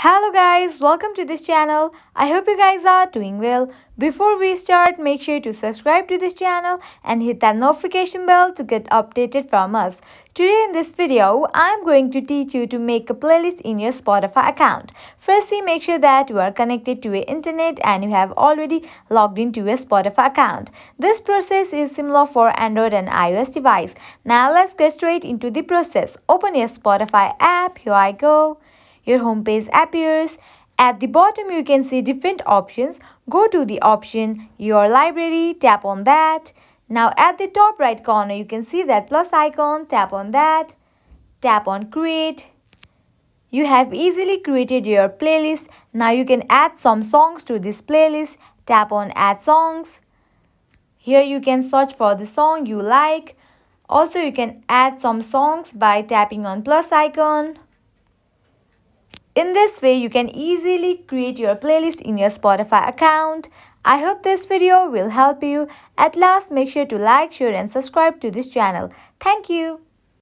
Hello guys, welcome to this channel. I hope you guys are doing well. Before we start, make sure to subscribe to this channel and hit that notification bell to get updated from us. Today in this video, I'm going to teach you to make a playlist in your Spotify account. Firstly, make sure that you are connected to your internet and you have already logged into your Spotify account. This process is similar for Android and iOS device. Now let's get straight into the process. Open your Spotify app. Here I go. Your home page appears. At the bottom, you can see different options. Go to the option Your Library, tap on that. Now at the top right corner, you can see that plus icon, tap on that. Tap on Create. You have easily created your playlist. Now you can add some songs to this playlist. Tap on Add Songs. Here you can search for the song you like. Also, you can add some songs by tapping on plus icon. In this way, you can easily create your playlist in your Spotify account. I hope this video will help you. At last, make sure to like, share and subscribe to this channel. Thank you.